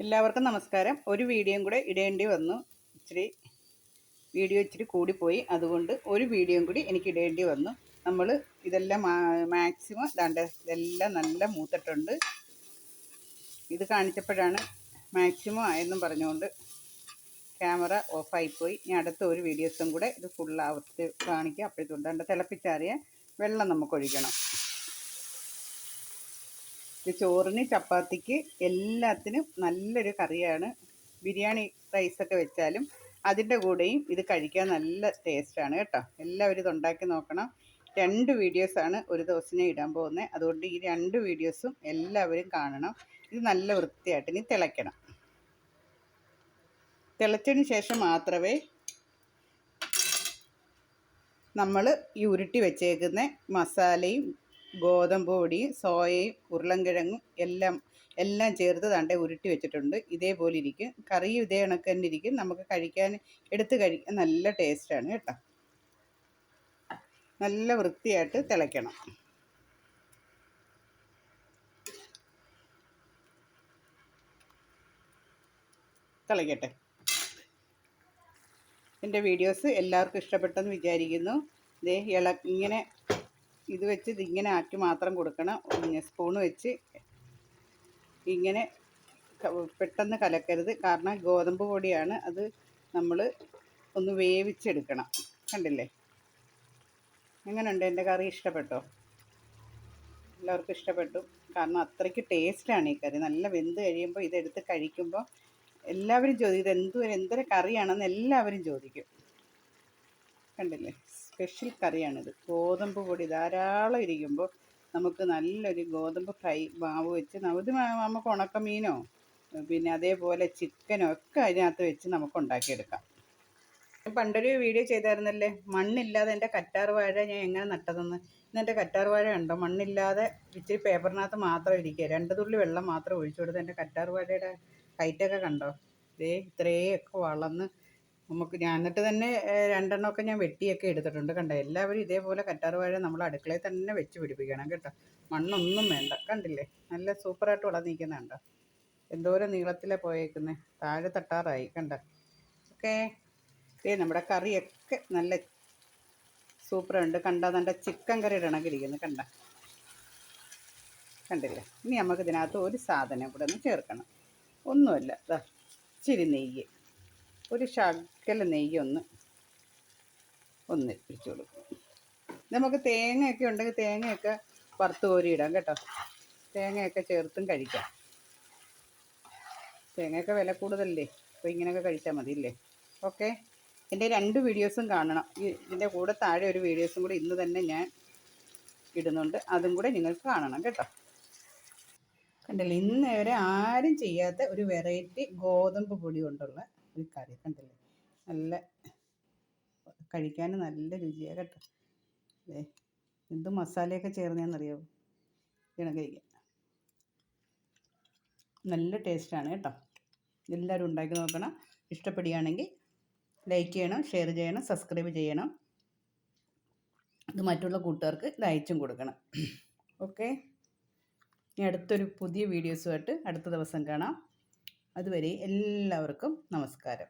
എല്ലാവർക്കും നമസ്കാരം. ഒരു വീഡിയോയും കൂടെ ഇടേണ്ടി വന്നു. ഇച്ചിരി കൂടിപ്പോയി. അതുകൊണ്ട് ഒരു വീഡിയോയും കൂടി എനിക്ക് ഇടേണ്ടി വന്നു. നമ്മൾ ഇതെല്ലാം മാക്സിമം ഇതെല്ലാം നല്ല മൂത്തിട്ടുണ്ട്. ഇത് കാണിച്ചപ്പോഴാണ് മാക്സിമം ആയെന്നും പറഞ്ഞുകൊണ്ട് ക്യാമറ ഓഫായിപ്പോയി. ഇനി അടുത്ത ഒരു വീഡിയോസും കൂടെ ഇത് ഫുൾ ആവർത്തി കാണിക്കുക. അപ്പോഴത്തേക്ക് തിളപ്പിച്ചാറിയ വെള്ളം നമുക്ക് ഒഴിക്കണം. ഇത് ചോറിന്, ചപ്പാത്തിക്ക്, എല്ലാത്തിനും നല്ലൊരു കറിയാണ്. ബിരിയാണി റൈസൊക്കെ വെച്ചാലും അതിൻ്റെ കൂടെയും ഇത് കഴിക്കാൻ നല്ല ടേസ്റ്റാണ് കേട്ടോ. എല്ലാവരും ഇതുണ്ടാക്കി നോക്കണം. 2 വീഡിയോസാണ് ഒരു ദിവസം ഞാൻ ഇടാൻ പോകുന്നത്. അതുകൊണ്ട് ഈ 2 വീഡിയോസും എല്ലാവരും കാണണം. ഇത് നല്ല വൃത്തിയായിട്ട് ഇനി തിളയ്ക്കണം. തിളച്ചതിന് ശേഷം മാത്രമേ നമ്മൾ ഈ ഉരുട്ടി വെച്ചേക്കുന്ന മസാലയും ഗോതമ്പ് പൊടിയും സോയയും ഉരുളൻകിഴങ്ങും എല്ലാം ചേർത്ത് ഉരുട്ടി വെച്ചിട്ടുണ്ട്. ഇതേപോലെ ഇരിക്കും. കറിയും ഇതേ കണക്ക് തന്നെ ഇരിക്കും. നമുക്ക് എടുത്ത് കഴിക്കാൻ നല്ല ടേസ്റ്റാണ് കേട്ടോ. നല്ല വൃത്തിയായിട്ട് തിളയ്ക്കണം. തിളയ്ക്കട്ടെ. എൻ്റെ വീഡിയോസ് എല്ലാവർക്കും ഇഷ്ടപ്പെട്ടെന്ന് വിചാരിക്കുന്നു. ഇങ്ങനെ ഇത് വെച്ച് ഇതിങ്ങനെ ആക്കി മാത്രം കൊടുക്കണം. സ്പൂണ് വെച്ച് ഇങ്ങനെ പെട്ടെന്ന് കലക്കരുത്. കാരണം ഗോതമ്പ് പൊടിയാണ്. അത് നമ്മൾ ഒന്ന് വേവിച്ചെടുക്കണം. കണ്ടില്ലേ? എങ്ങനെയുണ്ട് എൻ്റെ കറി? ഇഷ്ടപ്പെട്ടോ? എല്ലാവർക്കും ഇഷ്ടപ്പെട്ടു. കാരണം അത്രയ്ക്ക് ടേസ്റ്റാണ് ഈ കറി. നല്ല വെന്ത് കഴിയുമ്പോൾ ഇതെടുത്ത് കഴിക്കുമ്പോൾ എല്ലാവരും ചോദിക്കും എന്തൊരു കറിയാണെന്ന് എല്ലാവരും ചോദിക്കും. കണ്ടില്ലേ? സ്പെഷ്യൽ കറിയാണിത്. ഗോതമ്പ് പൊടി ധാരാളം ഇരിക്കുമ്പോൾ നമുക്ക് നല്ലൊരു ഗോതമ്പ് ഫ്രൈ മാവ് വെച്ച് നമുക്ക് ഉണക്കമീനോ പിന്നെ അതേപോലെ ചിക്കനോ ഒക്കെ അതിനകത്ത് വെച്ച് നമുക്ക് ഉണ്ടാക്കിയെടുക്കാം. പണ്ടൊരു വീഡിയോ ചെയ്തായിരുന്നല്ലേ, മണ്ണില്ലാതെ എൻ്റെ കറ്റാർ വാഴ ഞാൻ എങ്ങനെ നട്ടതെന്ന്. ഇന്നെൻ്റെ കറ്റാർ വാഴ ഉണ്ടോ? മണ്ണില്ലാതെ ഇച്ചിരി പേപ്പറിനകത്ത് മാത്രം ഇരിക്കുക. 2 തുള്ളി വെള്ളം മാത്രം ഒഴിച്ചു കൊടുത്ത് എൻ്റെ കറ്റാർ വാഴയുടെ ഹൈറ്റൊക്കെ കണ്ടോ? ഇത്രയൊക്കെ വളർന്ന് ഞാൻ എന്നിട്ട് തന്നെ 2 എണ്ണമൊക്കെ ഞാൻ വെട്ടിയൊക്കെ എടുത്തിട്ടുണ്ട്. കണ്ടോ? എല്ലാവരും ഇതേപോലെ കറ്റാർ വാഴ നമ്മൾ അടുക്കളയിൽ തന്നെ വെച്ച് പിടിപ്പിക്കണം കേട്ടോ. മണ്ണൊന്നും വേണ്ട. കണ്ടില്ലേ? നല്ല സൂപ്പറായിട്ട് വളർന്നിരിക്കുന്നത് കണ്ടോ? എന്തോരം നീളത്തിലാണ് പോയേക്കുന്നത്. താഴെ തട്ടാറായി. കണ്ടോ? ഓക്കെ. നമ്മുടെ കറിയൊക്കെ നല്ല സൂപ്പറുണ്ട്. കണ്ട ചിക്കൻ കറിയുടെ കണക്കിരിക്കുന്നു. കണ്ടില്ലേ? ഇനി നമുക്ക് ഇതിനകത്ത് ഒരു സാധനം കൂടെ ഒന്ന് ചേർക്കണം. ഒന്നുമല്ല, ഇച്ചിരി നെയ്യ്, ഒരു ശകല നെയ്യ് ഒന്ന് ഇടിച്ചു കൊടുക്കും. നമുക്ക് തേങ്ങയൊക്കെ ഉണ്ടെങ്കിൽ തേങ്ങയൊക്കെ വറുത്ത് കോരിയിടാം കേട്ടോ. തേങ്ങയൊക്കെ ചേർത്തും കഴിക്കാം. തേങ്ങയൊക്കെ വില കൂടുതലല്ലേ, അപ്പോൾ ഇങ്ങനെയൊക്കെ കഴിച്ചാൽ മതിയില്ലേ? ഓക്കെ. എൻ്റെ 2 വീഡിയോസും കാണണം. ഇതിൻ്റെ കൂടെ താഴെ ഒരു വീഡിയോസും കൂടി ഇന്ന് തന്നെ ഞാൻ ഇടുന്നുണ്ട്. അതും കൂടെ നിങ്ങൾക്ക് കാണണം കേട്ടോ. കണ്ടില്ലേ? ഇന്ന് വരെ ആരും ചെയ്യാത്ത ഒരു വെറൈറ്റി ഗോതമ്പ് പൊടി കൊണ്ടുള്ള ഒരു കറി. കണ്ടില്ലേ? നല്ല കഴിക്കാൻ നല്ല രുചിയാണ് കേട്ടോ. എന്ത് മസാലയൊക്കെ ചേർന്നതെന്നറിയാമോ? ഇങ്ങനെ കഴിക്കാൻ നല്ല ടേസ്റ്റാണ് കേട്ടോ. എല്ലാവരും ഉണ്ടാക്കി നോക്കണം. ഇഷ്ടപ്പെടുകയാണെങ്കിൽ ലൈക്ക് ചെയ്യണം, ഷെയർ ചെയ്യണം, സബ്സ്ക്രൈബ് ചെയ്യണം. ഇത് മറ്റുള്ള കൂട്ടുകാർക്ക് ഇത് അയച്ചും കൊടുക്കണം. ഓക്കെ. ഇനി അടുത്തൊരു പുതിയ വീഡിയോസുമായിട്ട് അടുത്ത ദിവസം കാണാം. അതുവരെ എല്ലാവർക്കും നമസ്കാരം.